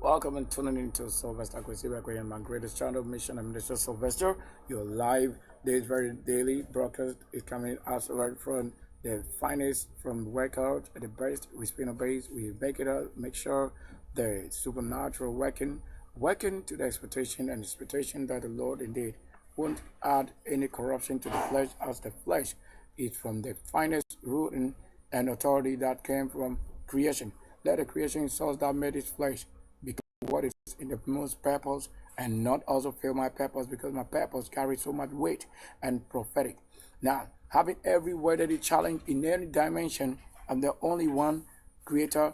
Welcome and tuning into Sylvester Kwesi and my greatest channel, Mission and Minister Sylvester. Your live, this very daily broadcast is coming out right from the finest from workout, the best. We spin a base, we make it up, make sure the supernatural working to the expectation and expectation that the Lord indeed won't add any corruption to the flesh, as the flesh is from the finest root and authority that came from creation. Let the creation source that made its flesh become what is in the most purpose and not also fail my purpose, because my purpose carries so much weight and prophetic. Now, having every worthy challenge in any dimension, I'm the only one creator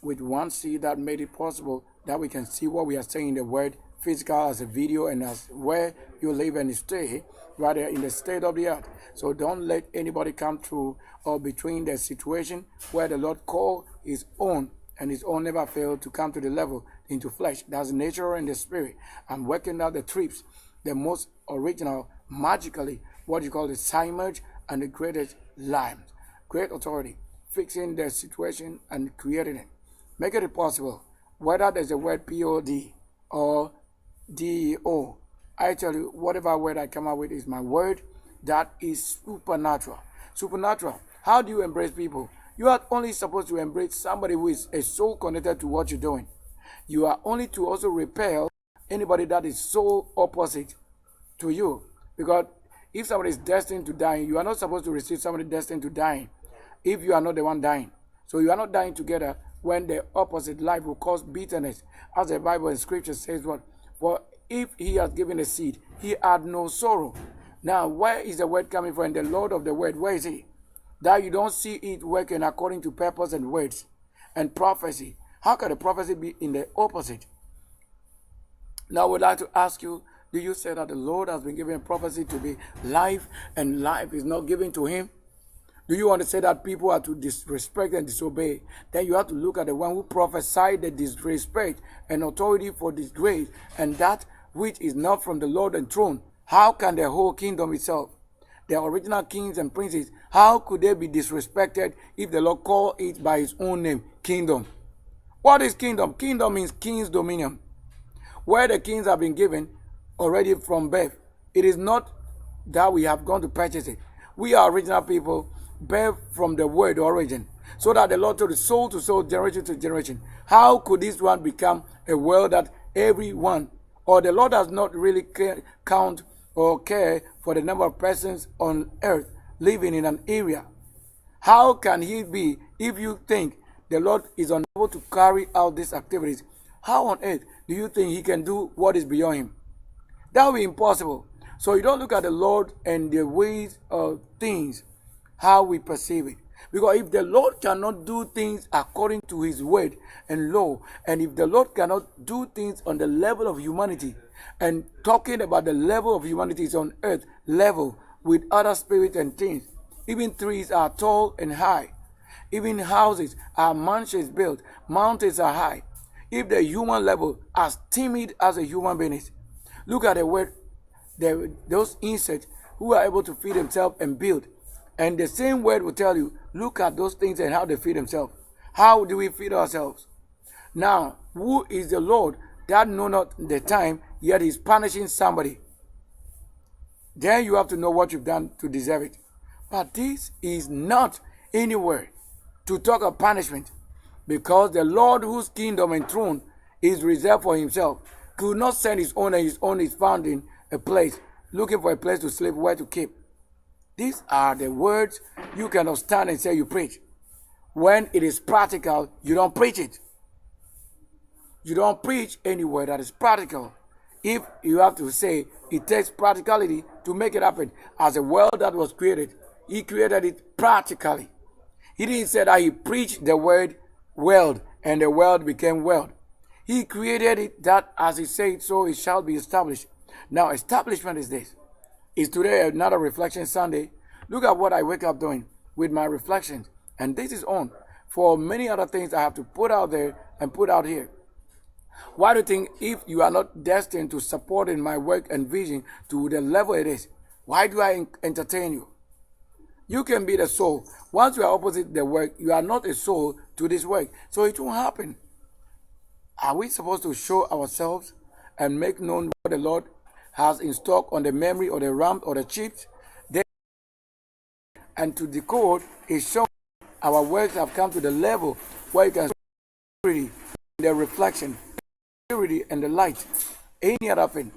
with one seed that made it possible that we can see what we are saying in the word physical as a video and as where you live and stay rather in the state of the art. So don't let anybody come through or between the situation where the Lord called his own, and his own never failed to come to the level into flesh. That's nature and the spirit. I'm working out the trips, the most original, magically, what you call the Simage and the greatest limes. Great authority, fixing the situation and creating it. Make it possible. Whether there's a word P-O-D or D-E-O, I tell you, whatever word I come up with is my word that is supernatural. Supernatural. How do you embrace people? You are only supposed to embrace somebody who is a soul connected to what you're doing. You are only to also repel anybody that is so opposite to you. Because if somebody is destined to die, you are not supposed to receive somebody destined to die if you are not the one dying. So you are not dying together when the opposite life will cause bitterness. As the Bible and Scripture says what? For if he has given a seed, he had no sorrow. Now, where is the word coming from? The Lord of the word, where is he? That you don't see it working according to purpose and words and prophecy. How can the prophecy be in the opposite? Now I would like to ask you, do you say that the Lord has been given prophecy to be life and life is not given to him? Do you want to say that people are to disrespect and disobey? Then you have to look at the one who prophesied the disrespect and authority for disgrace and that which is not from the Lord and throne. How can the whole kingdom itself, the original kings and princes, how could they be disrespected if the Lord called it by his own name, kingdom? What is kingdom? Kingdom means king's dominion, where the kings have been given already from birth. It is not that we have gone to purchase it. We are original people, birth from the word origin, so that the Lord told soul to soul, generation to generation. How could this one become a world that everyone, or the Lord does not really count or care for the number of persons on earth living in an area? How can he be, if you think the Lord is unable to carry out these activities? How on earth do you think he can do what is beyond him? That will be impossible. So you don't look at the Lord and the ways of things, how we perceive it. Because if the Lord cannot do things according to his word and law, and if the Lord cannot do things on the level of humanity, and talking about the level of humanity is on earth level with other spirits and things, even trees are tall and high, even houses are mansions built, mountains are high. If the human level as timid as a human being is, look at the word, those insects who are able to feed themselves and build. And the same word will tell you, look at those things and how they feed themselves. How do we feed ourselves? Now, who is the Lord that know not the time, yet is punishing somebody? Then you have to know what you've done to deserve it. But this is not anywhere to talk of punishment, because the Lord whose kingdom and throne is reserved for himself could not send his own, and his own is found in a place, looking for a place to sleep, where to keep. These are the words you cannot stand and say you preach. When it is practical, you don't preach it. You don't preach anywhere that is practical. If you have to say it takes practicality to make it happen. As a world that was created, he created it practically. He didn't say that he preached the word world and the world became world. He created it that as he said, so it shall be established. Now, establishment is this. Is today another reflection Sunday? Look at what I wake up doing with my reflections. And this is on for many other things I have to put out there and put out here. Why do you think, if you are not destined to support in my work and vision to the level it is, why do I entertain you? You can be the soul. Once you are opposite the work, you are not a soul to this work. So it won't happen. Are we supposed to show ourselves and make known what the Lord has in stock on the memory or the RAM or the chips? Then, and to decode is showing our works have come to the level where you can see the reflection, purity, and the light. Any other thing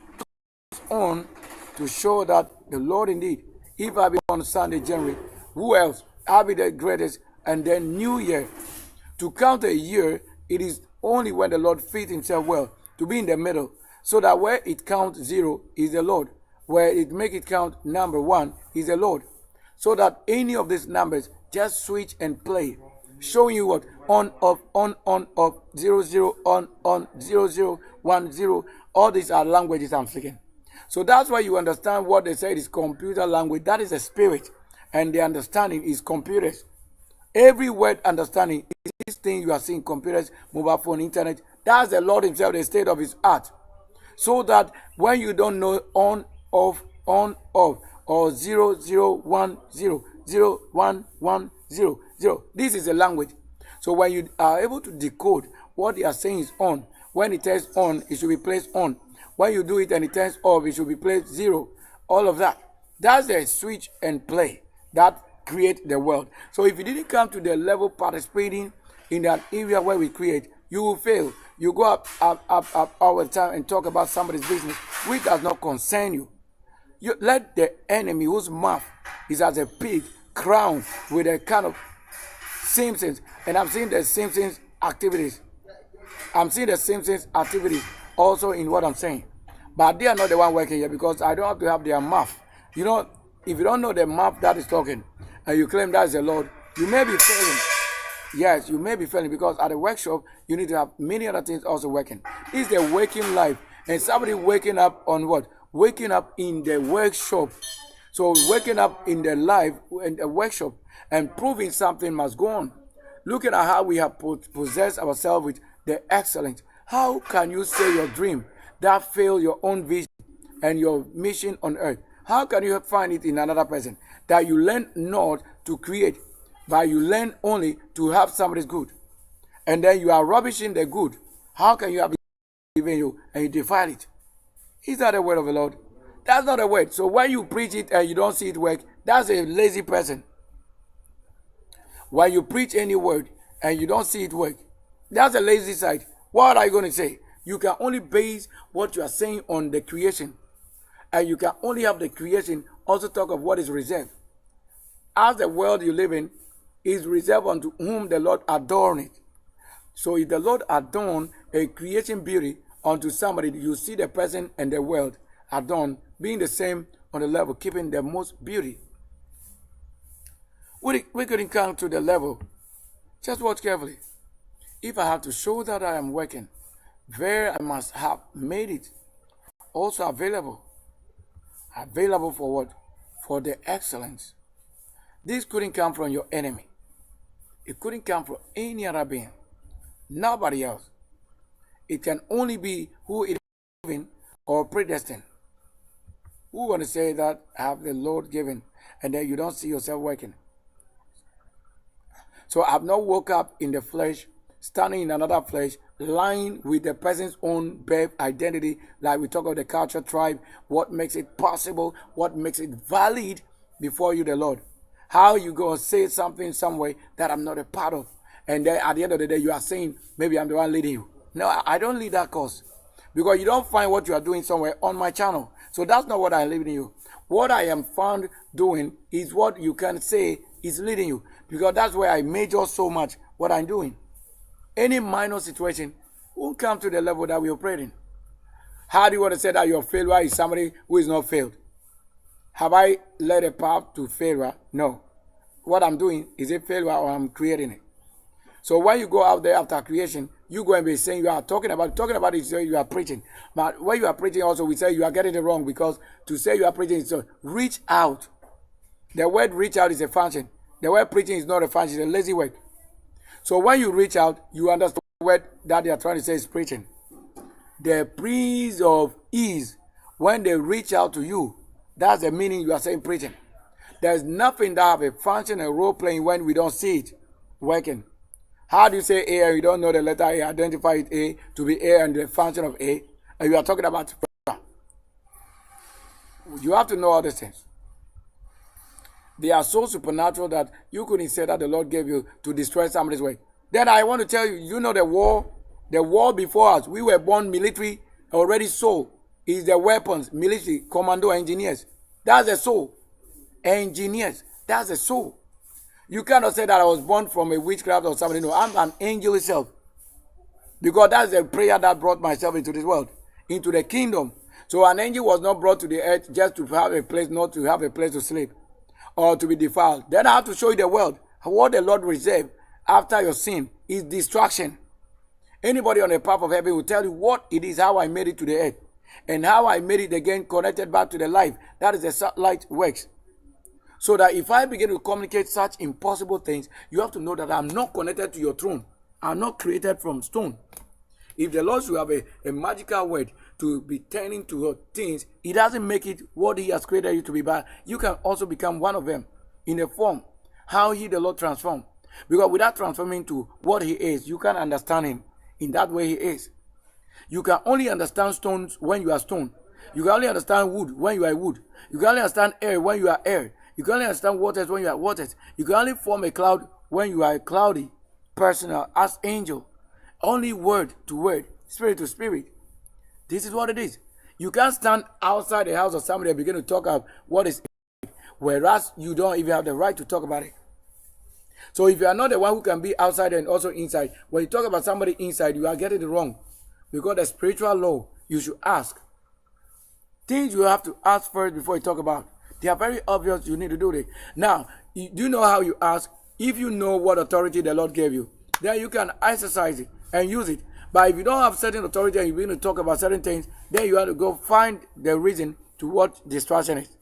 on to show that the Lord indeed, if I be on Sunday, January, who else? I'll be the greatest. And then New Year. To count a year, it is only when the Lord fits himself well to be in the middle, so that where it counts 0 is the Lord, where it make it count number 1 is the Lord, so that any of these numbers just switch and play, showing you what on off 0 0 on 0 0 1 0. All these are languages I'm speaking. So that's why you understand what they say is computer language. That is a spirit, and the understanding is computers. Every word understanding is this thing you are seeing, computers, mobile phone, internet. That's the Lord himself, the state of his art. So that when you don't know on, off, or 0 0 1 0 0 1 1 0 0, this is a language. So when you are able to decode what they are saying is on, when it turns on, it should be placed on. When you do it and it turns off, it should be placed 0. All of that. That's the switch and play that create the world. So if you didn't come to the level participating in that area where we create, you will fail. You go up all the time and talk about somebody's business, which does not concern you. You let the enemy whose mouth is as a pig crowned with a kind of Simpsons, and I'm seeing the Simpsons activities. I'm seeing the Simpsons activities also in what I'm saying. But they are not the one working here, because I don't have to have their mouth. You know, if you don't know the mouth that is talking, and you claim that is the Lord, you may be failing. Yes, you may be failing, because at the workshop, you need to have many other things also working. It's the waking life. And somebody waking up on what? Waking up in the workshop. So waking up in the life, in the workshop, and proving something must go on. Looking at how we have possessed ourselves with the excellence. How can you say your dream that failed your own vision and your mission on earth? How can you find it in another person? That you learn not to create, but you learn only to have somebody's good. And then you are rubbishing the good. How can you have it given you and you defile it? Is that the word of the Lord? That's not a word. So when you preach it and you don't see it work, that's a lazy person. When you preach any word and you don't see it work, that's a lazy side. What are you going to say? You can only base what you are saying on the creation. And you can only have the creation also talk of what is reserved. As the world you live in is reserved unto whom the Lord adorn it. So if the Lord adorn a creation beauty unto somebody, you see the person and the world adorn being the same on the level, keeping the most beauty. We couldn't come to the level. Just watch carefully. If I have to show that I am working, where I must have made it also available. Available for what? For the excellence. This couldn't come from your enemy. It couldn't come from any other being. Nobody else. It can only be who it is given or predestined. Who want to say that have the Lord given and then you don't see yourself working? So I've not woke up in the flesh, standing in another flesh, lying with the person's own birth identity, like we talk about the culture, tribe, what makes it possible, what makes it valid before you, the Lord. How you going to say something some way that I'm not a part of. And then at the end of the day, you are saying, maybe I'm the one leading you. No, I don't lead that cause. Because you don't find what you are doing somewhere on my channel. So that's not what I'm leading you. What I am found doing is what you can say is leading you. Because that's where I major so much what I'm doing. Any minor situation won't come to the level that we operate in. How do you want to say that your failure is somebody who is not failed? Have I led a path to failure? No. What I'm doing, is it failure or I'm creating it? So when you go out there after creation, you go and be saying you are talking about it, so you are preaching. But when you are preaching also, we say you are getting it wrong, because to say you are preaching is to reach out. The word reach out is a function. The word preaching is not a function, it's a lazy word. So when you reach out, you understand the word that they are trying to say is preaching. The Prince of Ease, when they reach out to you, that's the meaning you are saying preaching. There's nothing that have a function, a role playing when we don't see it working. How do you say A and you don't know the letter A? Identify it A to be A and the function of A. And you are talking about. You have to know all these things. They are so supernatural that you couldn't say that the Lord gave you to destroy somebody's way. Then I want to tell you, you know the war before us. We were born military, already soul is the weapons, military, commando, engineers. That's the soul. Engineers, that's the soul. You cannot say that I was born from a witchcraft or something. No, I'm an angel itself. Because that's the prayer that brought myself into this world, into the kingdom. So an angel was not brought to the earth just to have a place, not to have a place to sleep or to be defiled. Then I have to show you the world. What the Lord reserved after your sin is destruction. Anybody on the path of heaven will tell you what it is, how I made it to the earth, and how I made it again connected back to the life. That is the satellite works. So that if I begin to communicate such impossible things, you have to know that I'm not connected to your throne. I'm not created from stone. If the Lord should have a magical word to be turning to things, He doesn't make it what He has created you to be, but you can also become one of them in a form. How He, the Lord, transform. Because without transforming to what He is, you can't understand Him in that way He is. You can only understand stones when you are stone. You can only understand wood when you are wood. You can only understand air when you are air. You can only understand waters when you are waters. You can only form a cloud when you are a cloudy personal as angel. Only word to word, spirit to spirit. This is what it is. You can't stand outside the house of somebody and begin to talk about what is, whereas you don't even have the right to talk about it. So if you are not the one who can be outside and also inside, when you talk about somebody inside, you are getting it wrong. Because the spiritual law, you should ask. Things you have to ask first before you talk about. They are very obvious. You need to do it. Now, do you know how you ask? If you know what authority the Lord gave you, then you can exercise it and use it. But if you don't have certain authority and you begin to talk about certain things, then you have to go find the reason to what distraction is.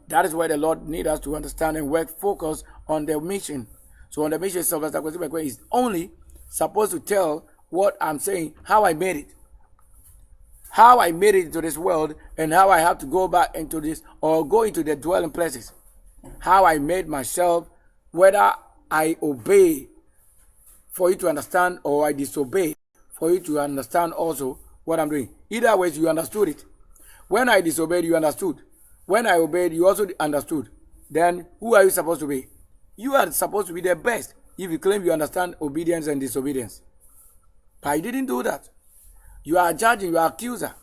That is why the Lord needs us to understand and work focus on the mission. So on the mission, Sylvester is only supposed to tell what I'm saying, how I made it. How I made it into this world and how I have to go back into this or go into the dwelling places. How I made myself, whether I obey for you to understand or I disobey for you to understand also what I'm doing. Either way, you understood it. When I disobeyed, you understood. When I obeyed, you also understood. Then who are you supposed to be? You are supposed to be the best if you claim you understand obedience and disobedience. But I didn't do that. You are judging, you are accuser.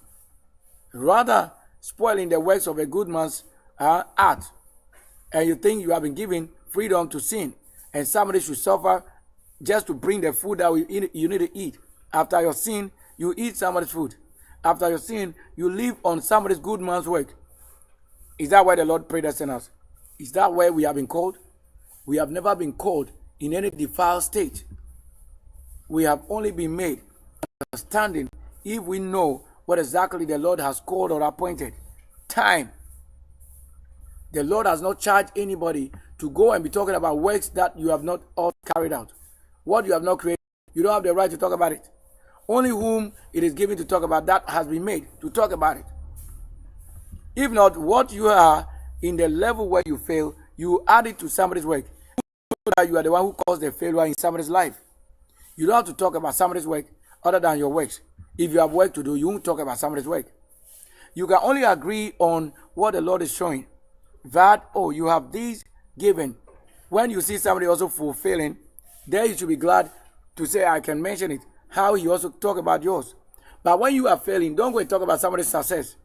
Rather spoiling the works of a good man's art. And you think you have been given freedom to sin. And somebody should suffer just to bring the food that you need to eat. After your sin, you eat somebody's food. After your sin, you live on somebody's good man's work. Is that why the Lord predestined us? Is that where we have been called? We have never been called in any defiled state. We have only been made understanding if we know what exactly the Lord has called or appointed. Time. The Lord has not charged anybody to go and be talking about works that you have not all carried out. What you have not created, you don't have the right to talk about it. Only whom it is given to talk about that has been made to talk about it. If not, what you are in the level where you fail, you add it to somebody's work. You are the one who caused the failure in somebody's life. You don't have to talk about somebody's work other than your works. If you have work to do, you won't talk about somebody's work. You can only agree on what the Lord is showing. That, oh, you have these given. When you see somebody also fulfilling, then you should be glad to say, I can mention it. How he also talk about yours. But when you are failing, don't go and talk about somebody's success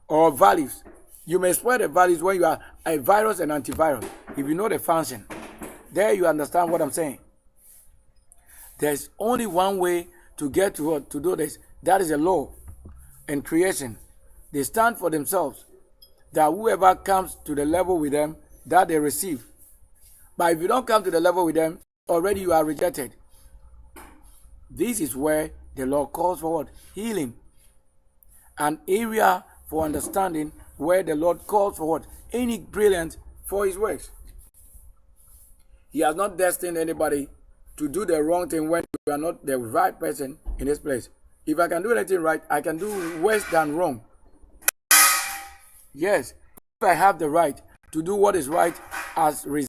or values. You may spoil the values when you are a virus and antivirus. If you know the function, there you understand what I'm saying. There's only one way to get to do this. That is a law and creation. They stand for themselves. That whoever comes to the level with them, that they receive. But if you don't come to the level with them, already you are rejected. This is where the Lord calls for what? Healing. An area for understanding where the Lord calls for what? Any brilliance for His works. He has not destined anybody to do the wrong thing when you are not the right person in this place. If I can do anything right, I can do worse than wrong. Yes, if I have the right to do what is right as